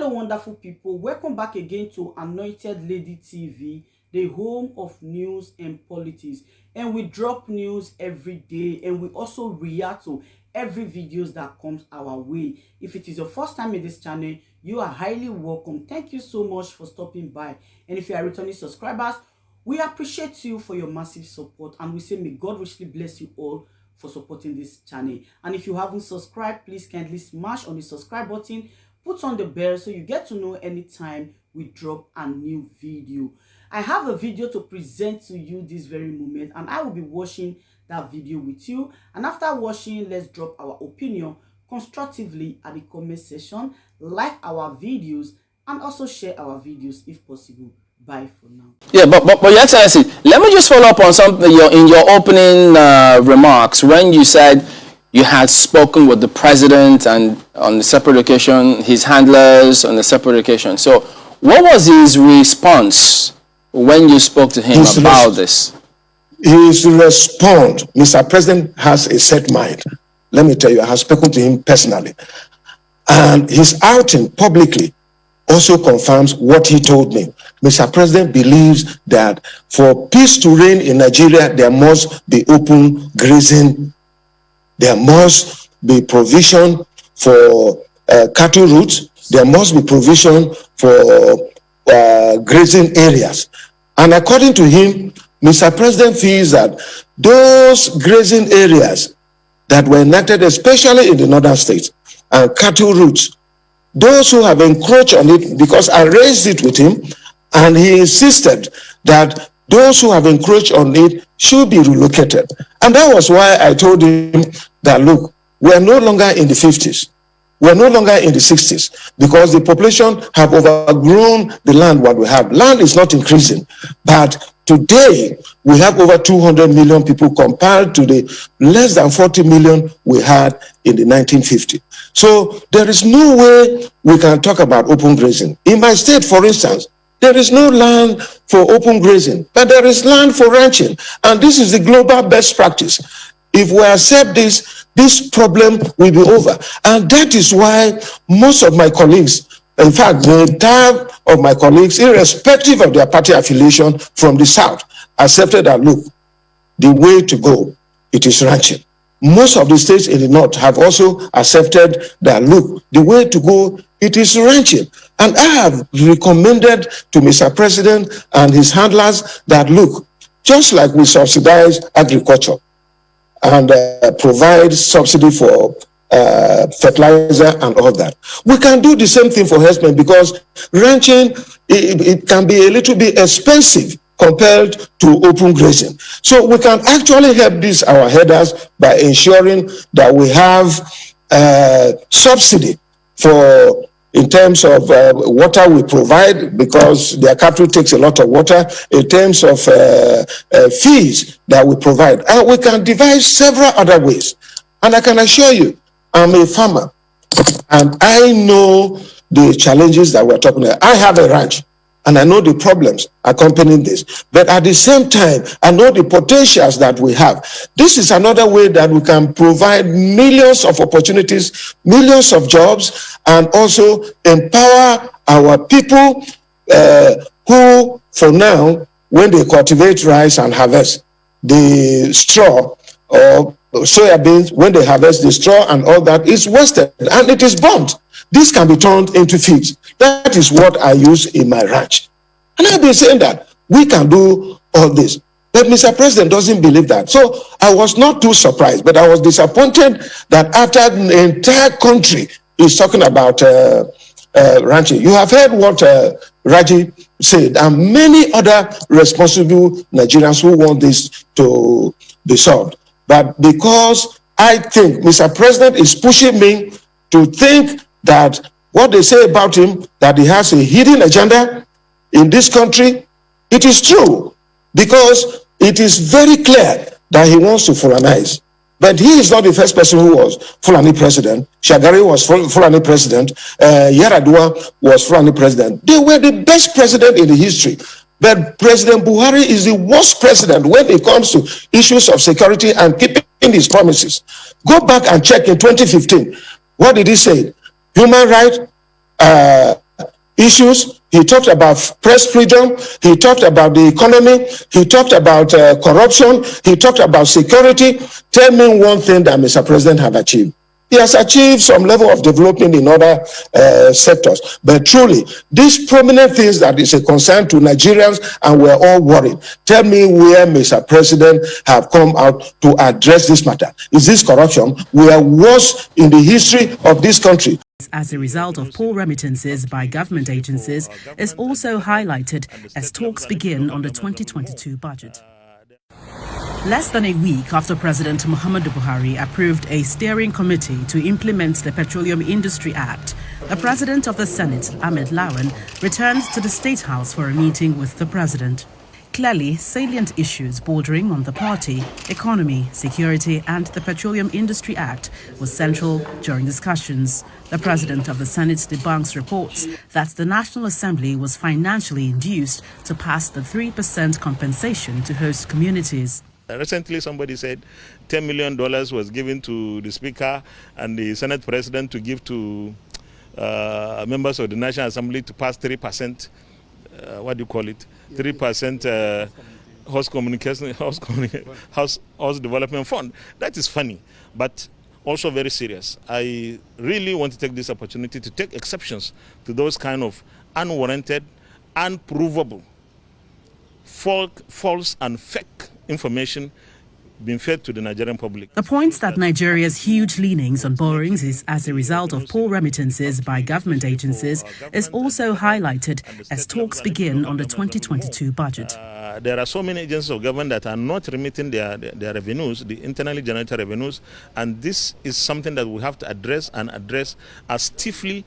Hello wonderful people, welcome back again to Anointed Lady TV, the home of news and politics. And we drop news every day, and we also react to every videos that comes our way. If it is your first time in this channel, you are highly welcome. Thank you so much for stopping by. And if you are returning subscribers, we appreciate you for your massive support, and we say may God richly bless you all for supporting this channel. And if you haven't subscribed, please kindly smash on the subscribe button, put on the bell so you get to know anytime we drop a new video. I have a video to present to you this very moment, and I will be watching that video with you. And after watching, let's drop our opinion constructively at the comment section, like our videos, and also share our videos if possible. Bye for now. Yeah, but Your Excellency, let me just follow up on something in your opening remarks when you said you had spoken with the president and on a separate occasion, his handlers on a separate occasion. So what was his response when you spoke to him about this? His response, Mr. President has a set mind. Let me tell you, I have spoken to him personally. And his outing publicly also confirms what he told me. Mr. President believes that for peace to reign in Nigeria, there must be open grazing. There must be provision for cattle routes. There must be provision for grazing areas. And according to him, Mr. President feels that those grazing areas that were enacted, especially in the northern states, and cattle routes, those who have encroached on it, because I raised it with him, and he insisted that those who have encroached on it should be relocated. And that was why I told him that, look, we're no longer in the 50s. We're no longer in the 60s, because the population have overgrown the land what we have. Land is not increasing, but today we have over 200 million people compared to the less than 40 million we had in the 1950s. So there is no way we can talk about open grazing. In my state, for instance, there is no land for open grazing, but there is land for ranching. And this is the global best practice. If we accept this, this problem will be over. And that is why most of my colleagues, in fact, the entire of my colleagues, irrespective of their party affiliation from the South, accepted that, look, the way to go, it is ranching. Most of the states in the North have also accepted that, look, the way to go, it is ranching. And I have recommended to Mr. President and his handlers that, look, just like we subsidize agriculture and provide subsidy for fertilizer and all that, we can do the same thing for herdsmen, because ranching, it can be a little bit expensive compared to open grazing. So we can actually help these our herders by ensuring that we have subsidy for in terms of water we provide, because their cattle takes a lot of water, in terms of fees that we provide. And we can devise several other ways. And I can assure you, I'm a farmer, and I know the challenges that we're talking about. I have a ranch, and I know the problems accompanying this. But at the same time, I know the potentials that we have. This is another way that we can provide millions of opportunities, millions of jobs, and also empower our people who, for now, when they cultivate rice and harvest the straw or soya beans, when they harvest the straw and all that, is wasted and it is burnt. This can be turned into feeds. That is what I use in my ranch. And I've been saying that we can do all this. But Mr. President doesn't believe that. So I was not too surprised, but I was disappointed that after the entire country is talking about ranching. You have heard what Raji said, and many other responsible Nigerians who want this to be solved. But because I think Mr. President is pushing me to think that what they say about him, that he has a hidden agenda in this country, it is true, because it is very clear that he wants to Fulanize. But he is not the first person who was Fulani president. Shagari was Fulani president. Yaradua was Fulani president. They were the best president in the history. But President Buhari is the worst president when it comes to issues of security and keeping his promises. Go back and check in 2015. What did he say? Human rights, issues. He talked about press freedom. He talked about the economy. He talked about corruption. He talked about security. Tell me one thing that Mr. President have achieved. He has achieved some level of development in other sectors. But truly, these prominent things that is a concern to Nigerians, and we're all worried. Tell me where Mr. President have come out to address this matter. Is this corruption? We are worse in the history of this country. As a result of poor remittances by government agencies is also highlighted as talks begin on the 2022 budget. Less than a week after President Muhammadu Buhari approved a steering committee to implement the Petroleum Industry Act, the President of the Senate, Ahmed Lawan, returned to the State House for a meeting with the President. Clearly, salient issues bordering on the party, economy, security and the Petroleum Industry Act was central during discussions. The President of the Senate debunks reports that the National Assembly was financially induced to pass the 3% compensation to host communities. Recently, somebody said $10 million was given to the Speaker and the Senate President to give to members of the National Assembly to pass 3%, 3% house development fund. That is funny, but also very serious. I really want to take this opportunity to take exceptions to those kind of unwarranted, unprovable, false and fake information being fed to the Nigerian public. The point that Nigeria's huge leanings on borrowings is as a result of poor remittances by government agencies is also highlighted as talks begin on the 2022 budget. There are so many agencies of government that are not remitting their revenues, the internally generated revenues, and this is something that we have to address as stiffly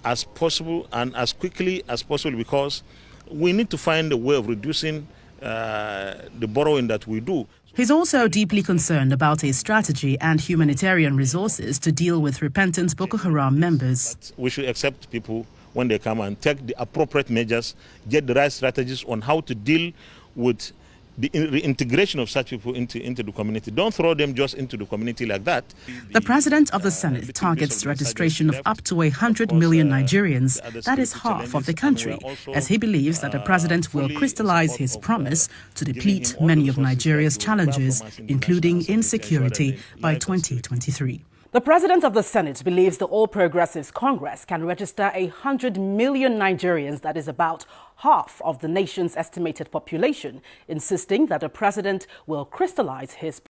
as possible and as quickly as possible, because we need to find a way of reducing the borrowing that we do. He's also deeply concerned about a strategy and humanitarian resources to deal with repentant Boko Haram members. We should accept people when they come and take the appropriate measures, get the right strategies on how to deal with the reintegration of such people into the community. Don't throw them just into the community like that. The President of the Senate targets registration of up to 100 million Nigerians, that is half of the country, as he believes that the President will crystallize his promise to deplete many of Nigeria's challenges, including insecurity, by 2023. The President of the Senate believes the All Progressives Congress can register 100 million Nigerians, that is about half of the nation's estimated population, insisting that the President will crystallize his